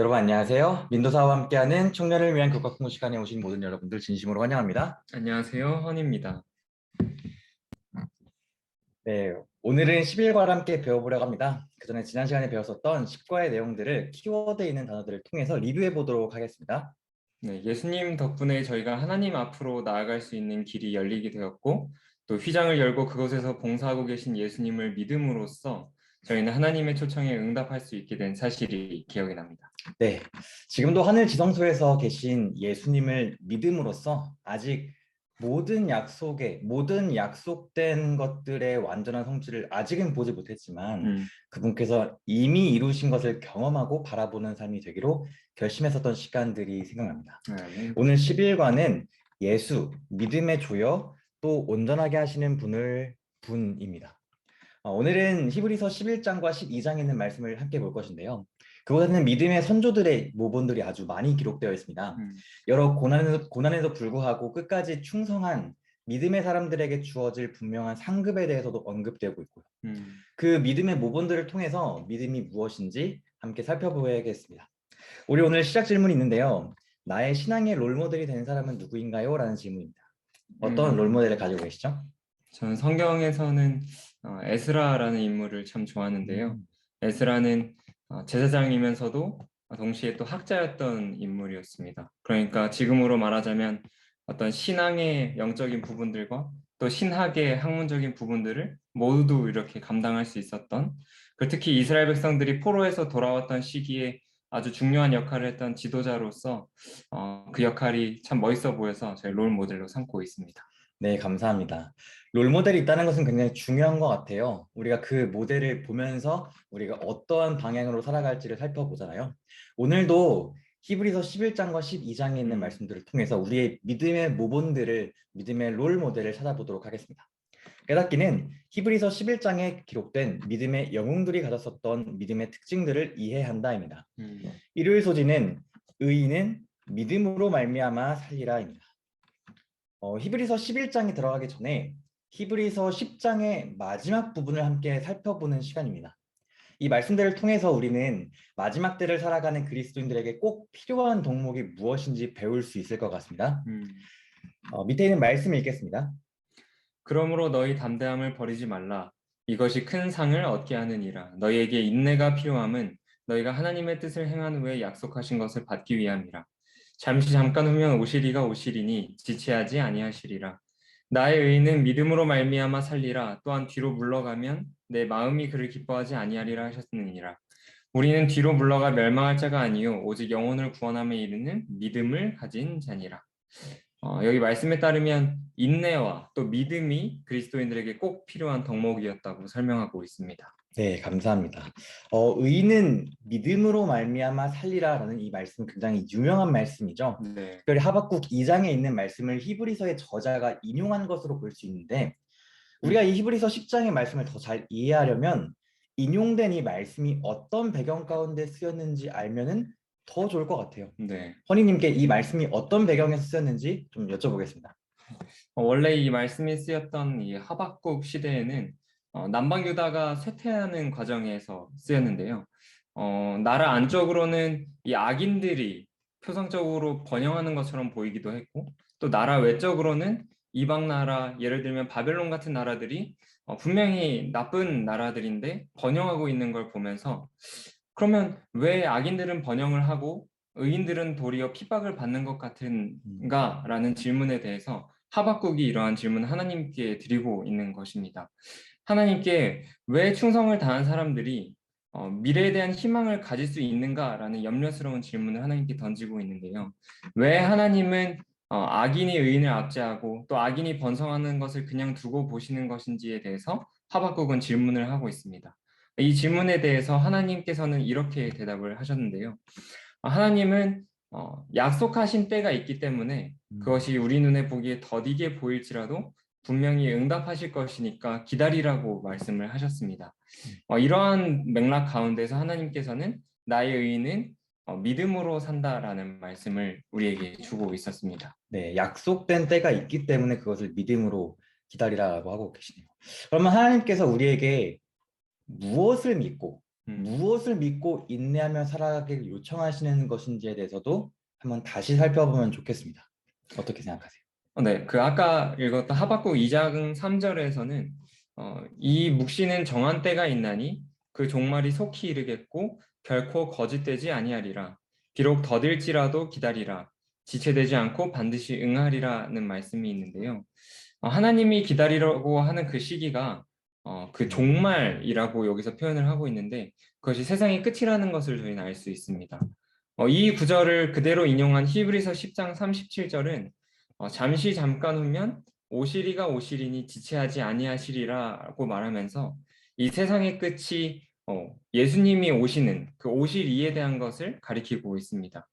여러분 안녕하세요. 민도사와 함께하는 청년을 위한 교과 공부 시간에 오신 모든 여러분들 진심으로 환영합니다. 안녕하세요, 헌입니다. 네, 오늘은 11과를 함께 배워보려고 합니다. 그 전에 지난 시간에 배웠었던 10과의 내용들을 키워드에 있는 단어들을 통해서 리뷰해 보도록 하겠습니다. 네, 예수님 덕분에 저희가 하나님 앞으로 나아갈 수 있는 길이 열리게 되었고, 또 휘장을 열고 그곳에서 봉사하고 계신 예수님을 믿음으로써 저희는 하나님의 초청에 응답할 수 있게 된 사실이 기억이 납니다. 네, 지금도 하늘 지성소에서 계신 예수님을 믿음으로써 아직 모든 약속된 것들의 완전한 성취를 아직은 보지 못했지만 그분께서 이미 이루신 것을 경험하고 바라보는 삶이 되기로 결심했었던 시간들이 생각납니다. 네. 오늘 11과는 예수, 믿음의 조여, 또 온전하게 하시는 분입니다. 오늘은 히브리서 11장과 12장에 있는 말씀을 함께 볼 것인데요. 그곳에는 믿음의 선조들의 모본들이 아주 많이 기록되어 있습니다. 여러 고난에도 불구하고 끝까지 충성한 믿음의 사람들에게 주어질 분명한 상급에 대해서도 언급되고 있고요. 그 믿음의 모본들을 통해서 믿음이 무엇인지 함께 살펴보겠습니다. 우리 오늘 시작 질문이 있는데요. 나의 신앙의 롤모델이 되는 사람은 누구인가요? 라는 질문입니다. 어떤 롤모델을 가지고 계시죠? 저는 성경에서는 에스라라는 인물을 참 좋아하는데요. 에스라는 제사장이면서도 동시에 또 학자였던 인물이었습니다. 그러니까 지금으로 말하자면 어떤 신앙의 영적인 부분들과 또 신학의 학문적인 부분들을 모두 이렇게 감당할 수 있었던, 특히 이스라엘 백성들이 포로에서 돌아왔던 시기에 아주 중요한 역할을 했던 지도자로서 그 역할이 참 멋있어 보여서 제 롤 모델로 삼고 있습니다. 네, 감사합니다. 롤모델이 있다는 것은 굉장히 중요한 것 같아요. 우리가 그 모델을 보면서 우리가 어떠한 방향으로 살아갈지를 살펴보잖아요. 오늘도 히브리서 11장과 12장에 있는 말씀들을 통해서 우리의 믿음의 모본들을, 믿음의 롤모델을 찾아보도록 하겠습니다. 깨닫기는 히브리서 11장에 기록된 믿음의 영웅들이 가졌었던 믿음의 특징들을 이해한다입니다. 일요일 소지는 의인은 믿음으로 말미암아 살리라입니다. 히브리서 11장에 들어가기 전에 히브리서 10장의 마지막 부분을 함께 살펴보는 시간입니다. 이 말씀들을 통해서 우리는 마지막 때를 살아가는 그리스도인들에게 꼭 필요한 덕목이 무엇인지 배울 수 있을 것 같습니다. 밑에 있는 말씀을 읽겠습니다. 그러므로 너희 담대함을 버리지 말라. 이것이 큰 상을 얻게 하느니라. 너희에게 인내가 필요함은 너희가 하나님의 뜻을 행한 후에 약속하신 것을 받기 위함이라. 잠깐 후면 오시리가 오시리니 지체하지 아니하시리라. 나의 의인은 믿음으로 말미암아 살리라. 또한 뒤로 물러가면 내 마음이 그를 기뻐하지 아니하리라 하셨느니라. 우리는 뒤로 물러가 멸망할 자가 아니요 오직 영혼을 구원함에 이르는 믿음을 가진 자니라. 여기 말씀에 따르면 인내와 또 믿음이 그리스도인들에게 꼭 필요한 덕목이었다고 설명하고 있습니다. 네, 감사합니다. 의인은 믿음으로 말미암아 살리라라는 이 말씀 굉장히 유명한 말씀이죠. 네. 특별히 하박국 2장에 있는 말씀을 히브리서의 저자가 인용한 것으로 볼 수 있는데 우리가 이 히브리서 10장의 말씀을 더 잘 이해하려면 인용된 이 말씀이 어떤 배경 가운데 쓰였는지 알면은 더 좋을 것 같아요. 네. 허니님께 이 말씀이 어떤 배경에서 쓰였는지 좀 여쭤보겠습니다. 원래 이 말씀이 쓰였던 이 하박국 시대에는 남방 유다가 쇠퇴하는 과정에서 쓰였는데요. 나라 안쪽으로는 이 악인들이 표상적으로 번영하는 것처럼 보이기도 했고, 또 나라 외적으로는 이방 나라, 예를 들면 바벨론 같은 나라들이 분명히 나쁜 나라들인데 번영하고 있는 걸 보면서, 그러면 왜 악인들은 번영을 하고 의인들은 도리어 핍박을 받는 것 같은가? 라는 질문에 대해서 하박국이 이러한 질문을 하나님께 드리고 있는 것입니다. 하나님께 왜 충성을 다한 사람들이 미래에 대한 희망을 가질 수 있는가라는 염려스러운 질문을 하나님께 던지고 있는데요. 왜 하나님은 악인이 의인을 압제하고 또 악인이 번성하는 것을 그냥 두고 보시는 것인지에 대해서 하박국은 질문을 하고 있습니다. 이 질문에 대해서 하나님께서는 이렇게 대답을 하셨는데요. 하나님은 약속하신 때가 있기 때문에 그것이 우리 눈에 보기에 더디게 보일지라도 분명히 응답하실 것이니까 기다리라고 말씀을 하셨습니다. 이러한 맥락 가운데서 하나님께서는 나의 의인은 믿음으로 산다라는 말씀을 우리에게 주고 있었습니다. 네, 약속된 때가 있기 때문에 그것을 믿음으로 기다리라고 하고 계시네요. 그러면 하나님께서 우리에게 무엇을 믿고 무엇을 믿고 인내하며 살아가기를 요청하시는 것인지에 대해서도 한번 다시 살펴보면 좋겠습니다. 어떻게 생각하세요? 네, 그 아까 읽었던 하박국 2장 3절에서는 이 묵시는 정한 때가 있나니 그 종말이 속히 이르겠고 결코 거짓되지 아니하리라. 비록 더딜지라도 기다리라. 지체되지 않고 반드시 응하리라는 말씀이 있는데요. 하나님이 기다리라고 하는 그 시기가 그 종말이라고 여기서 표현을 하고 있는데 그것이 세상의 끝이라는 것을 저희는 알 수 있습니다. 이 구절을 그대로 인용한 히브리서 10장 37절은 잠시 잠깐 후면 오시리가 오시리니 지체하지 아니하시리라고 말하면서 이 세상의 끝이 예수님이 오시는 그 오시리에 대한 것을 가리키고 있습니다.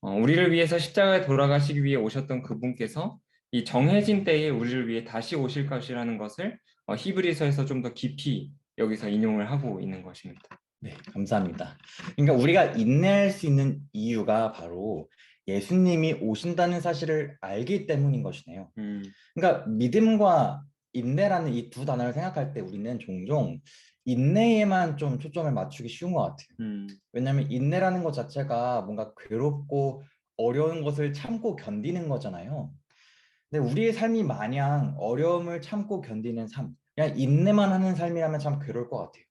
우리를 위해서 십자가에 돌아가시기 위해 오셨던 그분께서 이 정해진 때에 우리를 위해 다시 오실 것이라는 것을 히브리서에서 좀 더 깊이 여기서 인용을 하고 있는 것입니다. 네, 감사합니다. 그러니까 우리가 인내할 수 있는 이유가 바로 예수님이 오신다는 사실을 알기 때문인 것이네요. 그러니까 믿음과 인내라는 이 두 단어를 생각할 때 우리는 종종 인내에만 좀 초점을 맞추기 쉬운 것 같아요. 왜냐하면 인내라는 것 자체가 뭔가 괴롭고 어려운 것을 참고 견디는 거잖아요. 근데 우리의 삶이 마냥 어려움을 참고 견디는 삶, 그냥 인내만 하는 삶이라면 참 괴로울 것 같아요.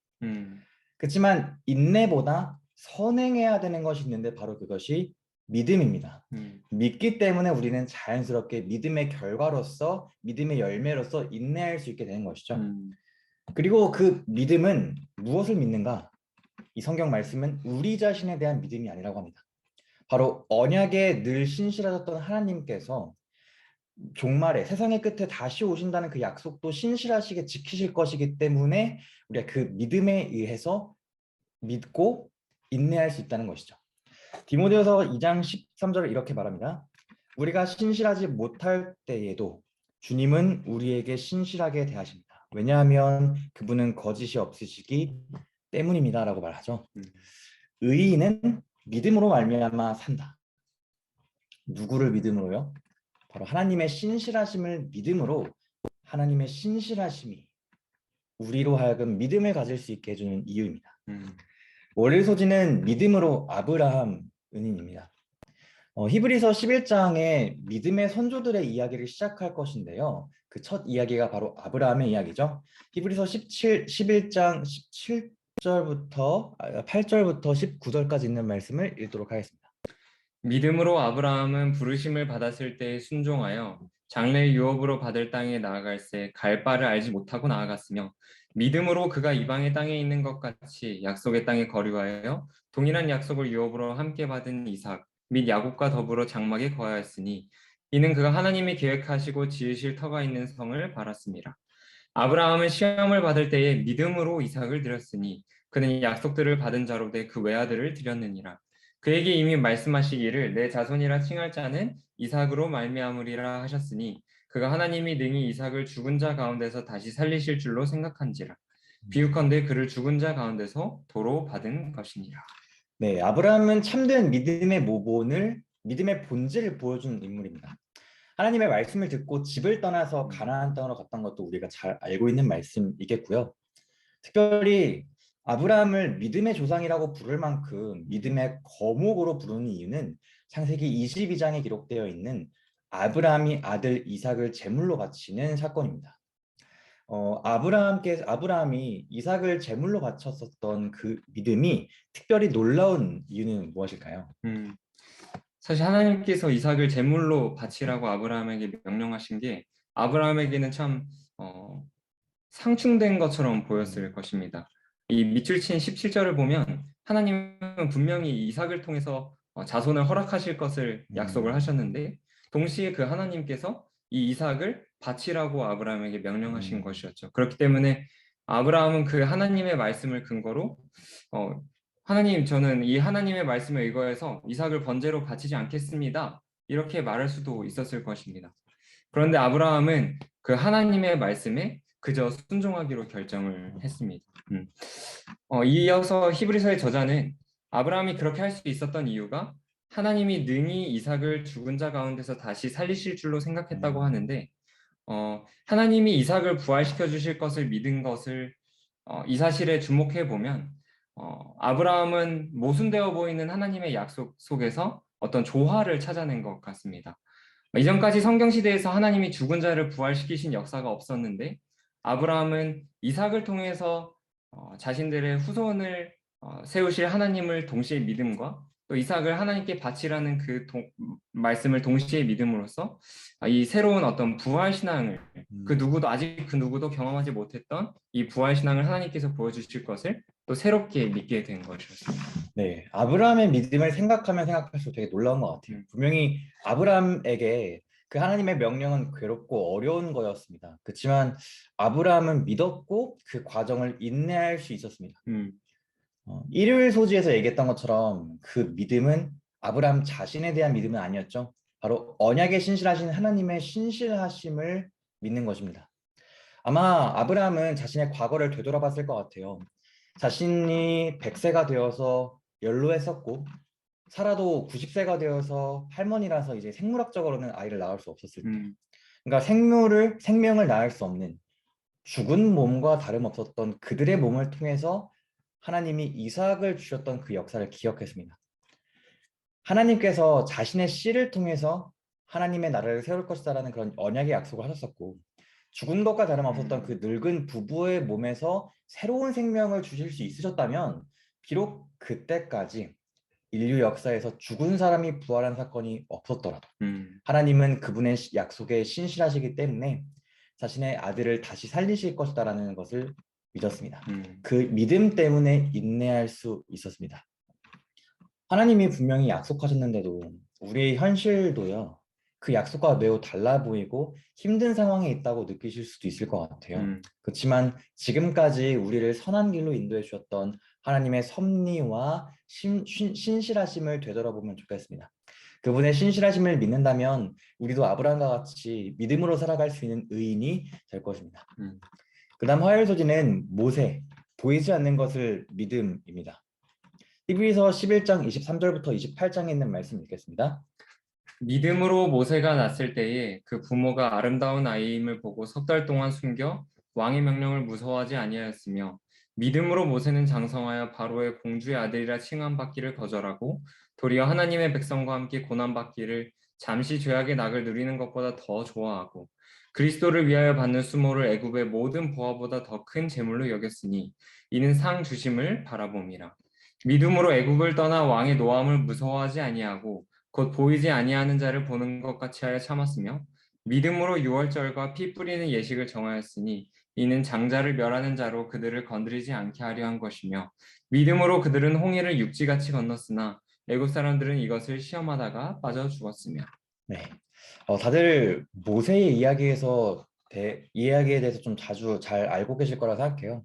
그렇지만 인내보다 선행해야 되는 것이 있는데 바로 그것이 믿음입니다. 믿기 때문에 우리는 자연스럽게 믿음의 결과로서 믿음의 열매로서 인내할 수 있게 되는 것이죠. 그리고 그 믿음은 무엇을 믿는가? 이 성경 말씀은 우리 자신에 대한 믿음이 아니라고 합니다. 바로 언약에 늘 신실하셨던 하나님께서 종말에 세상의 끝에 다시 오신다는 그 약속도 신실하시게 지키실 것이기 때문에 우리가 그 믿음에 의해서 믿고 인내할 수 있다는 것이죠. 디모데후서 2장 13절을 이렇게 말합니다. 우리가 신실하지 못할 때에도 주님은 우리에게 신실하게 대하십니다. 왜냐하면 그분은 거짓이 없으시기 때문입니다. 라고 말하죠. 의인은 믿음으로 말미암아 산다. 누구를 믿음으로요? 바로 하나님의 신실하심을 믿음으로 하나님의 신실하심이 우리로 하여금 믿음을 가질 수 있게 해주는 이유입니다. 월요일 소지는 믿음으로 아브라함 은인입니다. 히브리서 11장에 믿음의 선조들의 이야기를 시작할 것인데요. 그 첫 이야기가 바로 아브라함의 이야기죠. 히브리서 11장 17절부터 8절부터 19절까지 있는 말씀을 읽도록 하겠습니다. 믿음으로 아브라함은 부르심을 받았을 때에 순종하여 장래의 유업으로 받을 땅에 나아갈새 갈 바를 알지 못하고 나아갔으며 믿음으로 그가 이방의 땅에 있는 것 같이 약속의 땅에 거류하여 동일한 약속을 유업으로 함께 받은 이삭 및 야곱과 더불어 장막에 거하였으니 이는 그가 하나님이 계획하시고 지으실 터가 있는 성을 바랐습니다. 아브라함은 시험을 받을 때에 믿음으로 이삭을 드렸으니 그는 약속들을 받은 자로 돼 그 외아들을 드렸느니라. 그에게 이미 말씀하시기를 내 자손이라 칭할 자는 이삭으로 말미암으리라 하셨으니 그가 하나님이 능히 이삭을 죽은 자 가운데서 다시 살리실 줄로 생각한지라. 비유컨대 그를 죽은 자 가운데서 도로 받은 것이니라. 네, 아브라함은 참된 믿음의 모본을 믿음의 본질을 보여준 인물입니다. 하나님의 말씀을 듣고 집을 떠나서 가나안 땅으로 갔던 것도 우리가 잘 알고 있는 말씀이겠고요. 특별히 아브라함을 믿음의 조상이라고 부를 만큼 믿음의 거목으로 부르는 이유는 창세기 22장에 기록되어 있는 아브라함이 아들 이삭을 제물로 바치는 사건입니다. 아브라함이 이삭을 제물로 바쳤었던 그 믿음이 특별히 놀라운 이유는 무엇일까요? 사실 하나님께서 이삭을 제물로 바치라고 아브라함에게 명령하신 게 아브라함에게는 참 상충된 것처럼 보였을 것입니다. 이 밑줄 친 17절을 보면 하나님은 분명히 이삭을 통해서 자손을 허락하실 것을 약속을 하셨는데 동시에 그 하나님께서 이 이삭을 바치라고 아브라함에게 명령하신 것이었죠. 그렇기 때문에 아브라함은 그 하나님의 말씀을 근거로 하나님, 저는 이 하나님의 말씀에 의거해서 이삭을 번제로 바치지 않겠습니다. 이렇게 말할 수도 있었을 것입니다. 그런데 아브라함은 그 하나님의 말씀에 그저 순종하기로 결정을 했습니다. 이어서 히브리서의 저자는 아브라함이 그렇게 할 수 있었던 이유가 하나님이 능히 이삭을 죽은 자 가운데서 다시 살리실 줄로 생각했다고 하는데 하나님이 이삭을 부활시켜 주실 것을 믿은 것을 이 사실에 주목해 보면 아브라함은 모순되어 보이는 하나님의 약속 속에서 어떤 조화를 찾아낸 것 같습니다. 이전까지 성경 시대에서 하나님이 죽은 자를 부활시키신 역사가 없었는데 아브라함은 이삭을 통해서 자신들의 후손을 세우실 하나님을 동시에 믿음과 또 이삭을 하나님께 바치라는 말씀을 동시에 믿음으로써 이 새로운 어떤 부활 신앙을 아직 그 누구도 경험하지 못했던 이 부활 신앙을 하나님께서 보여주실 것을 또 새롭게 믿게 된 것이었습니다. 네, 아브라함의 믿음을 생각하면 생각할수록 되게 놀라운 것 같아요. 분명히 아브라함에게 그 하나님의 명령은 괴롭고 어려운 거였습니다. 그렇지만 아브라함은 믿었고 그 과정을 인내할 수 있었습니다. 일요일 소지에서 얘기했던 것처럼 그 믿음은 아브라함 자신에 대한 믿음은 아니었죠. 바로 언약에 신실하신 하나님의 신실하심을 믿는 것입니다. 아마 아브라함은 자신의 과거를 되돌아봤을 것 같아요. 자신이 100세가 되어서 연로했었고 사라도 90세가 되어서 할머니라서 이제 생물학적으로는 아이를 낳을 수 없었을 때, 그러니까 생명을 낳을 수 없는 죽은 몸과 다름없었던 그들의 몸을 통해서 하나님이 이삭을 주셨던 그 역사를 기억했습니다. 하나님께서 자신의 씨를 통해서 하나님의 나라를 세울 것이다라는 그런 언약의 약속을 하셨었고, 죽은 것과 다름없었던 그 늙은 부부의 몸에서 새로운 생명을 주실 수 있으셨다면 비록 그때까지 인류 역사에서 죽은 사람이 부활한 사건이 없었더라도 하나님은 그분의 약속에 신실하시기 때문에 자신의 아들을 다시 살리실 것이다라는 것을 믿었습니다. 그 믿음 때문에 인내할 수 있었습니다. 하나님이 분명히 약속하셨는데도 우리의 현실도요, 그 약속과 매우 달라 보이고 힘든 상황에 있다고 느끼실 수도 있을 것 같아요. 그렇지만 지금까지 우리를 선한 길로 인도해 주셨던 하나님의 섭리와 신실하심을 되돌아보면 좋겠습니다. 그분의 신실하심을 믿는다면 우리도 아브라함과 같이 믿음으로 살아갈 수 있는 의인이 될 것입니다. 그 다음 화요일 소지는 모세, 보이지 않는 것을 믿음입니다. 히브리서 11장 23절부터 28장에 있는 말씀 읽겠습니다. 믿음으로 모세가 났을 때에 그 부모가 아름다운 아이임을 보고 석 달 동안 숨겨 왕의 명령을 무서워하지 아니하였으며 믿음으로 모세는 장성하여 바로의 공주의 아들이라 칭함받기를 거절하고 도리어 하나님의 백성과 함께 고난받기를 잠시 죄악의 낙을 누리는 것보다 더 좋아하고 그리스도를 위하여 받는 수모를 애굽의 모든 보화보다 더 큰 재물로 여겼으니 이는 상 주심을 바라봄이라. 믿음으로 애굽을 떠나 왕의 노함을 무서워하지 아니하고 곧 보이지 아니하는 자를 보는 것 같이 하여 참았으며 믿음으로 유월절과 피 뿌리는 예식을 정하였으니 이는 장자를 멸하는 자로 그들을 건드리지 않게 하려 한 것이며 믿음으로 그들은 홍해를 육지같이 건넜으나 애굽 사람들은 이것을 시험하다가 빠져 죽었으며. 네, 다들 모세의 이야기에 대해서 좀 자주 잘 알고 계실 거라 생각해요.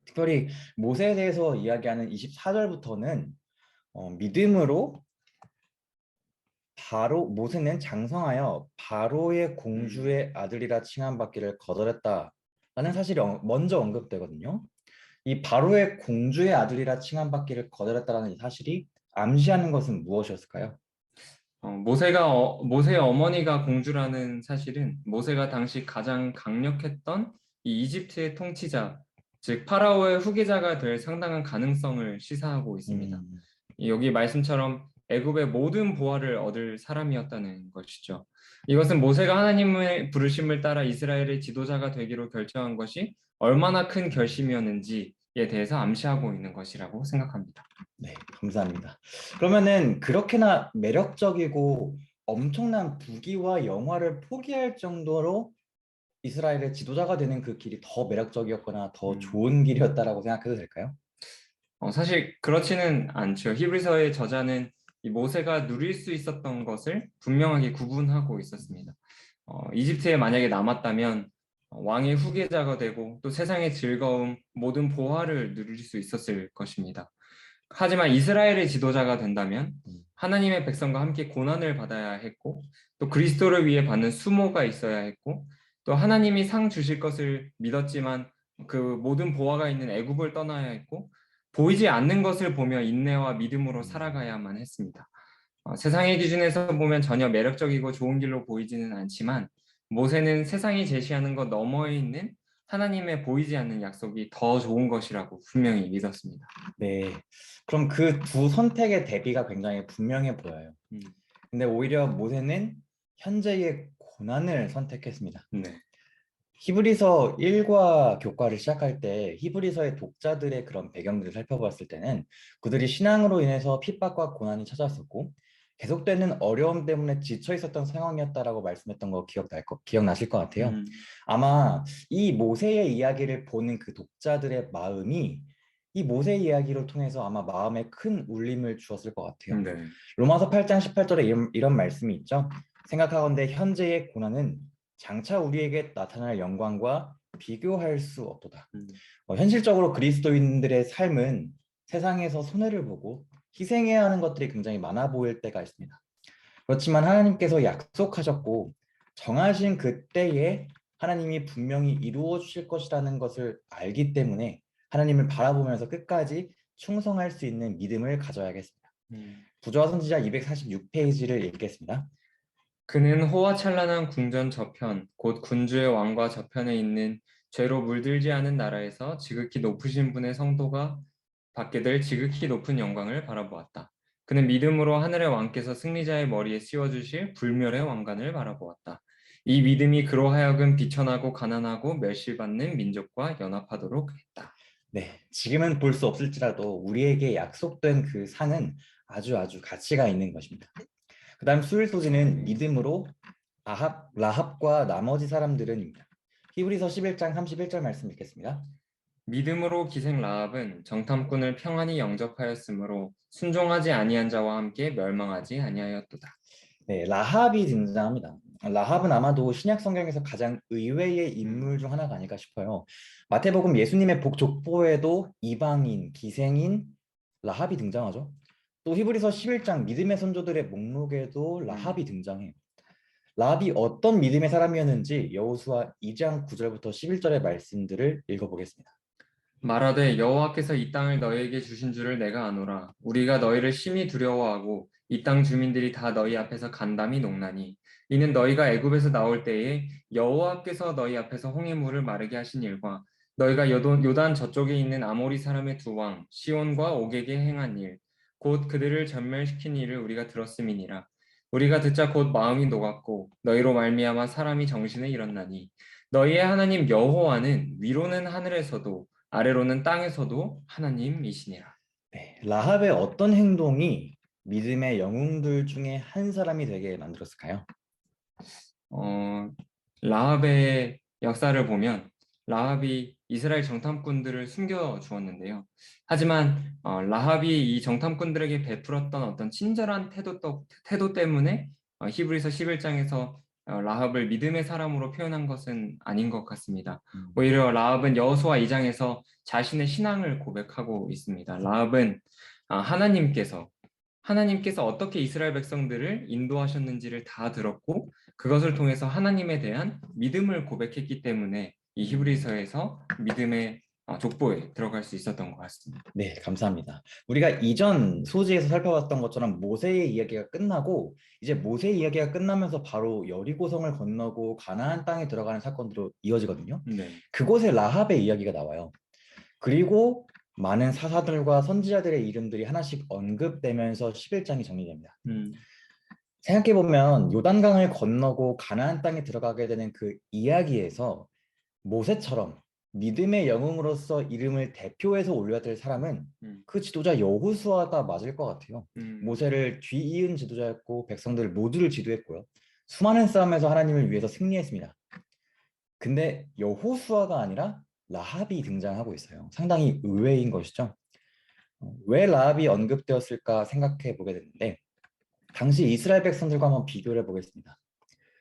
특별히 모세에 대해서 이야기하는 24절부터는 믿음으로 모세는 장성하여 바로의 공주의 아들이라 칭함받기를 거절했다라는 사실이 먼저 언급되거든요. 이 바로의 공주의 아들이라 칭함받기를 거절했다라는 이 사실이 암시하는 것은 무엇이었을까요? 모세의 어머니가 공주라는 사실은 모세가 당시 가장 강력했던 이 이집트의 통치자, 즉 파라오의 후계자가 될 상당한 가능성을 시사하고 있습니다. 여기 말씀처럼 애굽의 모든 보화를 얻을 사람이었다는 것이죠. 이것은 모세가 하나님의 부르심을 따라 이스라엘의 지도자가 되기로 결정한 것이 얼마나 큰 결심이었는지에 대해서 암시하고 있는 것이라고 생각합니다. 네, 감사합니다. 그러면은 그렇게나 매력적이고 엄청난 부귀와 영화를 포기할 정도로 이스라엘의 지도자가 되는 그 길이 더 매력적이었거나 더 좋은 길이었다라고 생각해도 될까요? 사실 그렇지는 않죠. 히브리서의 저자는 이 모세가 누릴 수 있었던 것을 분명하게 구분하고 있었습니다. 이집트에 만약에 남았다면 왕의 후계자가 되고 또 세상의 즐거움, 모든 보화를 누릴 수 있었을 것입니다. 하지만 이스라엘의 지도자가 된다면 하나님의 백성과 함께 고난을 받아야 했고 또 그리스도를 위해 받는 수모가 있어야 했고 또 하나님이 상 주실 것을 믿었지만 그 모든 보화가 있는 애굽을 떠나야 했고 보이지 않는 것을 보며 인내와 믿음으로 살아가야만 했습니다. 세상의 기준에서 보면 전혀 매력적이고 좋은 길로 보이지는 않지만 모세는 세상이 제시하는 것 너머에 있는 하나님의 보이지 않는 약속이 더 좋은 것이라고 분명히 믿었습니다. 네. 그럼 그 두 선택의 대비가 굉장히 분명해 보여요. 음, 근데 오히려 모세는 현재의 고난을 선택했습니다. 네. 히브리서 1과 교과를 시작할 때 히브리서의 독자들의 그런 배경들을 살펴봤을 때는 그들이 신앙으로 인해서 핍박과 고난이 찾아왔었고 계속되는 어려움 때문에 지쳐 있었던 상황이었다라고 말씀했던 거 기억나실 것 같아요. 음, 아마 이 모세의 이야기를 보는 그 독자들의 마음이 이 모세의 이야기를 통해서 아마 마음에 큰 울림을 주었을 것 같아요. 네. 로마서 8장 18절에 이런 말씀이 있죠. 생각하건대 현재의 고난은 장차 우리에게 나타날 영광과 비교할 수 없도다. 음, 현실적으로 그리스도인들의 삶은 세상에서 손해를 보고 희생해야 하는 것들이 굉장히 많아 보일 때가 있습니다. 그렇지만 하나님께서 약속하셨고 정하신 그때에 하나님이 분명히 이루어 주실 것이라는 것을 알기 때문에 하나님을 바라보면서 끝까지 충성할 수 있는 믿음을 가져야겠습니다. 음. 부조화 선지자 246페이지를 읽겠습니다. 그는 호화찬란한 궁전 저편, 곧 군주의 왕과 저편에 있는 죄로 물들지 않은 나라에서 지극히 높으신 분의 성도가 받게 될 지극히 높은 영광을 바라보았다. 그는 믿음으로 하늘의 왕께서 승리자의 머리에 씌워주실 불멸의 왕관을 바라보았다. 이 믿음이 그로 하여금 비천하고 가난하고 멸시받는 민족과 연합하도록 했다. 네, 지금은 볼 수 없을지라도 우리에게 약속된 그 상은 아주 가치가 있는 것입니다. 그 다음 수일 소지는 믿음으로 라합과 나머지 사람들은입니다. 히브리서 11장 31절 말씀 읽겠습니다. 믿음으로 기생 라합은 정탐꾼을 평안히 영접하였으므로 순종하지 아니한 자와 함께 멸망하지 아니하였도다. 네, 라합이 등장합니다. 라합은 아마도 신약 성경에서 가장 의외의 인물 중 하나가 아닐까 싶어요. 마태복음 예수님의 족보에도 이방인, 기생인 라합이 등장하죠. 또 히브리서 11장 믿음의 선조들의 목록에도 라합이 등장해요. 라합이 어떤 믿음의 사람이었는지 여호수아 2장 9절부터 11절의 말씀들을 읽어보겠습니다. 말하되 여호와께서 이 땅을 너희에게 주신 줄을 내가 아노라. 우리가 너희를 심히 두려워하고 이 땅 주민들이 다 너희 앞에서 간담이 녹나니 이는 너희가 애굽에서 나올 때에 여호와께서 너희 앞에서 홍해 물을 마르게 하신 일과 너희가 요단 저쪽에 있는 아모리 사람의 두 왕 시온과 옥에게 행한 일 곧 그들을 전멸시킨 일을 우리가 들었음이니라. 우리가 듣자 곧 마음이 녹았고 너희로 말미암아 사람이 정신에 일었나니 너희의 하나님 여호와는 위로는 하늘에서도 아래로는 땅에서도 하나님이시니라. 네, 라합의 어떤 행동이 믿음의 영웅들 중에 한 사람이 되게 만들었을까요? 어, 라합의 역사를 보면 라합이 이스라엘 정탐꾼들을 숨겨 주었는데요. 하지만 라합이 이 정탐꾼들에게 베풀었던 어떤 친절한 태도 때문에 히브리서 11장에서 라합을 믿음의 사람으로 표현한 것은 아닌 것 같습니다. 오히려 라합은 여호수아 2장에서 자신의 신앙을 고백하고 있습니다. 라합은 하나님께서 어떻게 이스라엘 백성들을 인도하셨는지를 다 들었고 그것을 통해서 하나님에 대한 믿음을 고백했기 때문에 이 히브리서에서 믿음의 족보에 들어갈 수 있었던 것 같습니다. 네, 감사합니다. 우리가 이전 소지에서 살펴봤던 것처럼 모세의 이야기가 끝나고 이제 모세의 이야기가 끝나면서 바로 여리고성을 건너고 가나안 땅에 들어가는 사건으로 이어지거든요. 네. 그곳에 라합의 이야기가 나와요. 그리고 많은 사사들과 선지자들의 이름들이 하나씩 언급되면서 11장이 정리됩니다. 생각해보면 요단강을 건너고 가나안 땅에 들어가게 되는 그 이야기에서 모세처럼 믿음의 영웅으로서 이름을 대표해서 올려야 될 사람은 그 지도자 여호수아가 맞을 것 같아요. 모세를 뒤이은 지도자였고 백성들 모두를 지도했고요. 수많은 싸움에서 하나님을 위해서 승리했습니다. 근데 여호수아가 아니라 라합이 등장하고 있어요. 상당히 의외인 것이죠. 왜 라합이 언급되었을까 생각해 보게 됐는데 당시 이스라엘 백성들과 한번 비교를 해보겠습니다.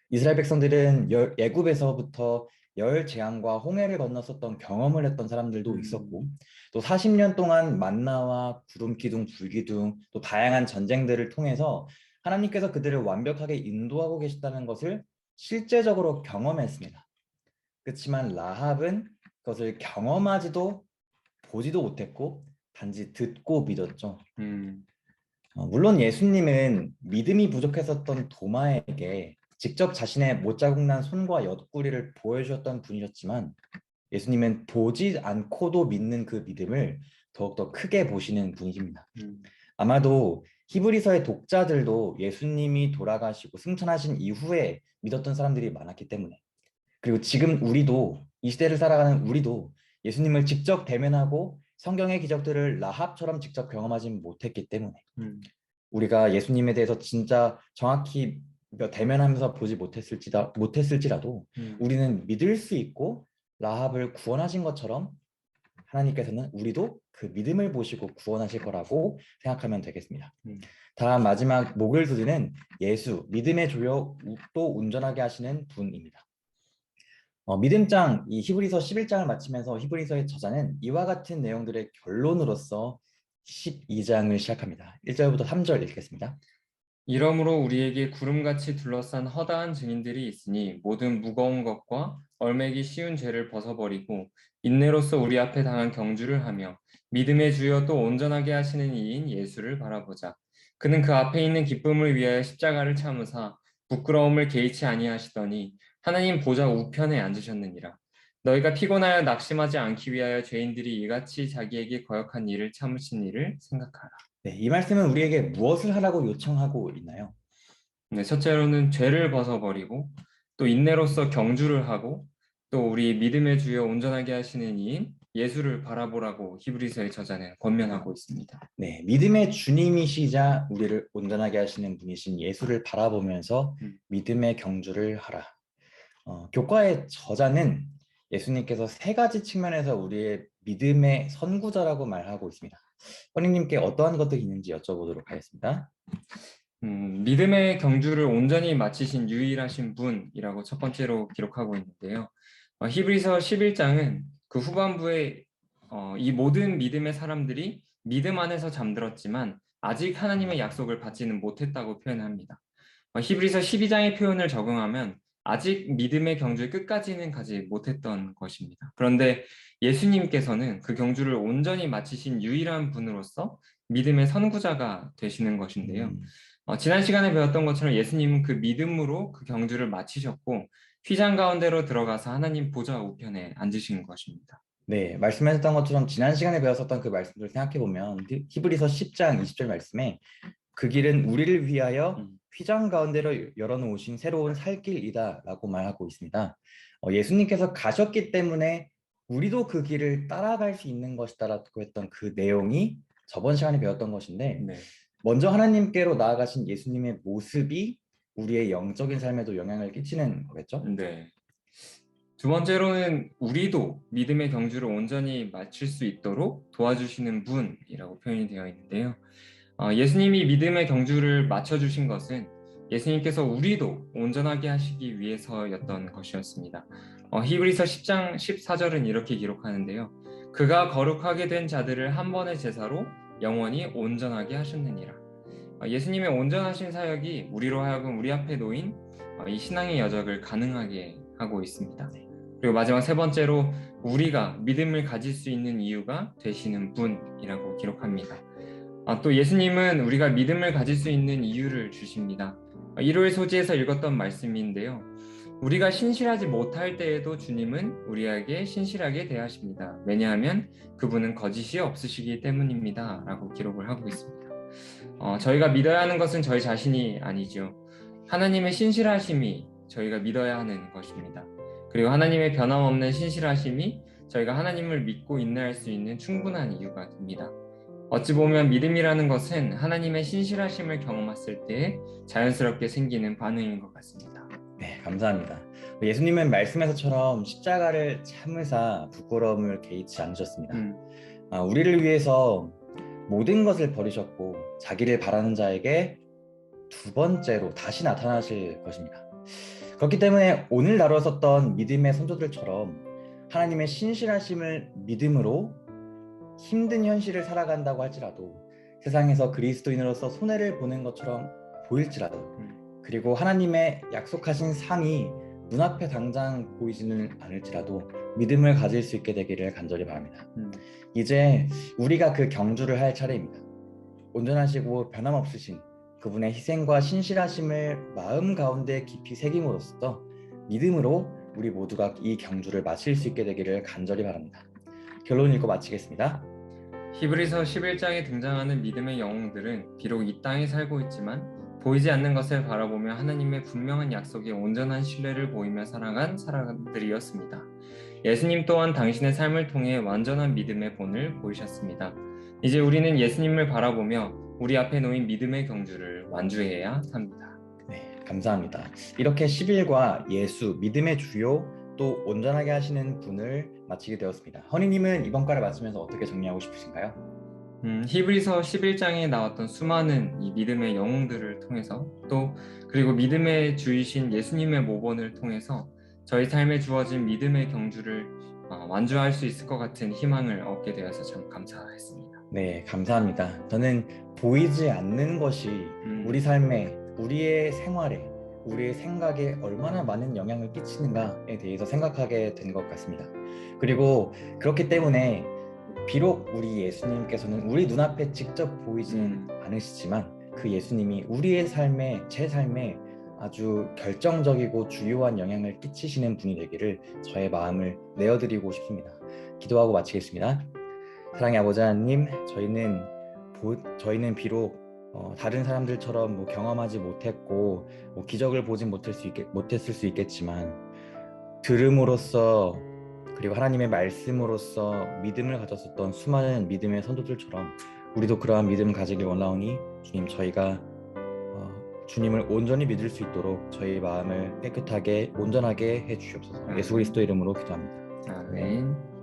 이스라엘 백성들은 애굽에서부터 열 재앙과 홍해를 건넜었던 경험을 했던 사람들도 있었고 또 40년 동안 만나와 구름 기둥, 불 기둥 또 다양한 전쟁들을 통해서 하나님께서 그들을 완벽하게 인도하고 계시다는 것을 실제적으로 경험했습니다. 그렇지만 라합은 그것을 경험하지도 보지도 못했고 단지 듣고 믿었죠. 물론 예수님은 믿음이 부족했었던 도마에게 직접 자신의 못자국 난 손과 옆구리를 보여주셨던 분이셨지만 예수님은 보지 않고도 믿는 그 믿음을 더욱더 크게 보시는 분이십니다. 음, 아마도 히브리서의 독자들도 예수님이 돌아가시고 승천하신 이후에 믿었던 사람들이 많았기 때문에, 그리고 지금 우리도 이 시대를 살아가는 우리도 예수님을 직접 대면하고 성경의 기적들을 라합처럼 직접 경험하지 못했기 때문에 음, 우리가 예수님에 대해서 진짜 정확히 대면하면서 보지 못했을지라도 음, 우리는 믿을 수 있고 라합을 구원하신 것처럼 하나님께서는 우리도 그 믿음을 보시고 구원하실 거라고 생각하면 되겠습니다. 음. 다음 마지막 목을 두드는 예수, 믿음의 조력도 운전하게 하시는 분입니다. 믿음장, 이 히브리서 11장을 마치면서 히브리서의 저자는 이와 같은 내용들의 결론으로서 12장을 시작합니다. 1절부터 3절 읽겠습니다. 이러므로 우리에게 구름같이 둘러싼 허다한 증인들이 있으니 모든 무거운 것과 얼매기 쉬운 죄를 벗어버리고 인내로서 우리 앞에 당한 경주를 하며 믿음의 주여 또 온전하게 하시는 이인 예수를 바라보자. 그는 그 앞에 있는 기쁨을 위하여 십자가를 참으사 부끄러움을 개의치 아니하시더니 하나님 보좌 우편에 앉으셨느니라. 너희가 피곤하여 낙심하지 않기 위하여 죄인들이 이같이 자기에게 거역한 일을 참으신 일을 생각하라. 네, 이 말씀은 우리에게 무엇을 하라고 요청하고 있나요? 네, 첫째로는 죄를 벗어버리고 또 인내로서 경주를 하고 또 우리 믿음의 주여 온전하게 하시는 이인 예수를 바라보라고 히브리서의 저자는 권면하고 있습니다. 네, 믿음의 주님이시자 우리를 온전하게 하시는 분이신 예수를 바라보면서 믿음의 경주를 하라. 교과의 저자는 예수님께서 세 가지 측면에서 우리의 믿음의 선구자라고 말하고 있습니다. 허님님께 어떠한 것들이 있는지 여쭤보도록 하겠습니다. 믿음의 경주를 온전히 마치신 유일하신 분이라고 첫 번째로 기록하고 있는데요. 히브리서 11장은 그 후반부에 이 모든 믿음의 사람들이 믿음 안에서 잠들었지만 아직 하나님의 약속을 받지는 못했다고 표현합니다. 히브리서 12장의 표현을 적용하면 아직 믿음의 경주의 끝까지는 가지 못했던 것입니다. 그런데 예수님께서는 그 경주를 온전히 마치신 유일한 분으로서 믿음의 선구자가 되시는 것인데요. 지난 시간에 배웠던 것처럼 예수님은 그 믿음으로 그 경주를 마치셨고 휘장 가운데로 들어가서 하나님 보좌 우편에 앉으신 것입니다. 네, 말씀하셨던 것처럼 지난 시간에 배웠었던 그 말씀들을 생각해 보면 히브리서 10장 20절 말씀에 그 길은 우리를 위하여 휘장 가운데로 열어놓으신 새로운 살 길이다라고 말하고 있습니다. 예수님께서 가셨기 때문에 우리도 그 길을 따라갈 수 있는 것이다라고 했던 그 내용이 저번 시간에 배웠던 것인데, 네. 먼저 하나님께로 나아가신 예수님의 모습이 우리의 영적인 삶에도 영향을 끼치는 거겠죠? 네. 두 번째로는 우리도 믿음의 경주를 온전히 마칠 수 있도록 도와주시는 분이라고 표현이 되어 있는데요. 예수님이 믿음의 경주를 마쳐주신 것은 예수님께서 우리도 온전하게 하시기 위해서였던 것이었습니다. 히브리서 10장 14절은 이렇게 기록하는데요. 그가 거룩하게 된 자들을 한 번의 제사로 영원히 온전하게 하셨느니라. 예수님의 온전하신 사역이 우리로 하여금 우리 앞에 놓인 이 신앙의 여정을 가능하게 하고 있습니다. 그리고 마지막 세 번째로 우리가 믿음을 가질 수 있는 이유가 되시는 분이라고 기록합니다. 또 예수님은 우리가 믿음을 가질 수 있는 이유를 주십니다. 일요일 소지에서 읽었던 말씀인데요. 우리가 신실하지 못할 때에도 주님은 우리에게 신실하게 대하십니다. 왜냐하면 그분은 거짓이 없으시기 때문입니다. 라고 기록을 하고 있습니다. 저희가 믿어야 하는 것은 저희 자신이 아니죠. 하나님의 신실하심이 저희가 믿어야 하는 것입니다. 그리고 하나님의 변함없는 신실하심이 저희가 하나님을 믿고 인내할 수 있는 충분한 이유가 됩니다. 어찌 보면 믿음이라는 것은 하나님의 신실하심을 경험했을 때 자연스럽게 생기는 반응인 것 같습니다. 네, 감사합니다. 예수님은 말씀에서처럼 십자가를 참으사 부끄러움을 개의치 않으셨습니다. 우리를 위해서 모든 것을 버리셨고 자기를 바라는 자에게 두 번째로 다시 나타나실 것입니다. 그렇기 때문에 오늘 다뤘었던 믿음의 선조들처럼 하나님의 신실하심을 믿음으로 힘든 현실을 살아간다고 할지라도 세상에서 그리스도인으로서 손해를 보는 것처럼 보일지라도 그리고 하나님의 약속하신 상이 눈앞에 당장 보이지는 않을지라도 믿음을 가질 수 있게 되기를 간절히 바랍니다. 이제 우리가 그 경주를 할 차례입니다. 온전하시고 변함없으신 그분의 희생과 신실하심을 마음 가운데 깊이 새김으로써 믿음으로 우리 모두가 이 경주를 마칠 수 있게 되기를 간절히 바랍니다. 결론 읽고 마치겠습니다. 히브리서 11장에 등장하는 믿음의 영웅들은 비록 이 땅에 살고 있지만 보이지 않는 것을 바라보며 하나님의 분명한 약속에 온전한 신뢰를 보이며 살아간 사람들이었습니다. 예수님 또한 당신의 삶을 통해 완전한 믿음의 본을 보이셨습니다. 이제 우리는 예수님을 바라보며 우리 앞에 놓인 믿음의 경주를 완주해야 합니다. 네, 감사합니다. 이렇게 10일과 예수, 믿음의 주요 또 온전하게 하시는 분을 마치게 되었습니다. 허니님은 이번 과를 마치면서 어떻게 정리하고 싶으신가요? 히브리서 11장에 나왔던 수많은 이 믿음의 영웅들을 통해서 또 그리고 믿음의 주이신 예수님의 모본을 통해서 저희 삶에 주어진 믿음의 경주를 완주할 수 있을 것 같은 희망을 얻게 되어서 참 감사했습니다. 네, 감사합니다. 저는 보이지 않는 것이 우리 삶에, 우리의 생활에, 우리의 생각에 얼마나 많은 영향을 끼치는가에 대해서 생각하게 된 것 같습니다. 그리고 그렇기 때문에 비록 우리 예수님께서는 우리 눈앞에 직접 보이지는 않으시지만 그 예수님이 우리의 삶에, 제 삶에 아주 결정적이고 주요한 영향을 끼치시는 분이 되기를 저의 마음을 내어드리고 싶습니다. 기도하고 마치겠습니다. 사랑의 아버지 하나님, 저희는 비록 다른 사람들처럼 경험하지 못했고 기적을 보진 못했을 수 있겠지만 들음으로써 그리고 하나님의 말씀으로써 믿음을 가졌었던 수많은 믿음의 선조들처럼 우리도 그러한 믿음 가지길 원하오니 주님, 저희가 주님을 온전히 믿을 수 있도록 저희 마음을 깨끗하게 온전하게 해 주시옵소서. 예수 그리스도 이름으로 기도합니다. 아멘.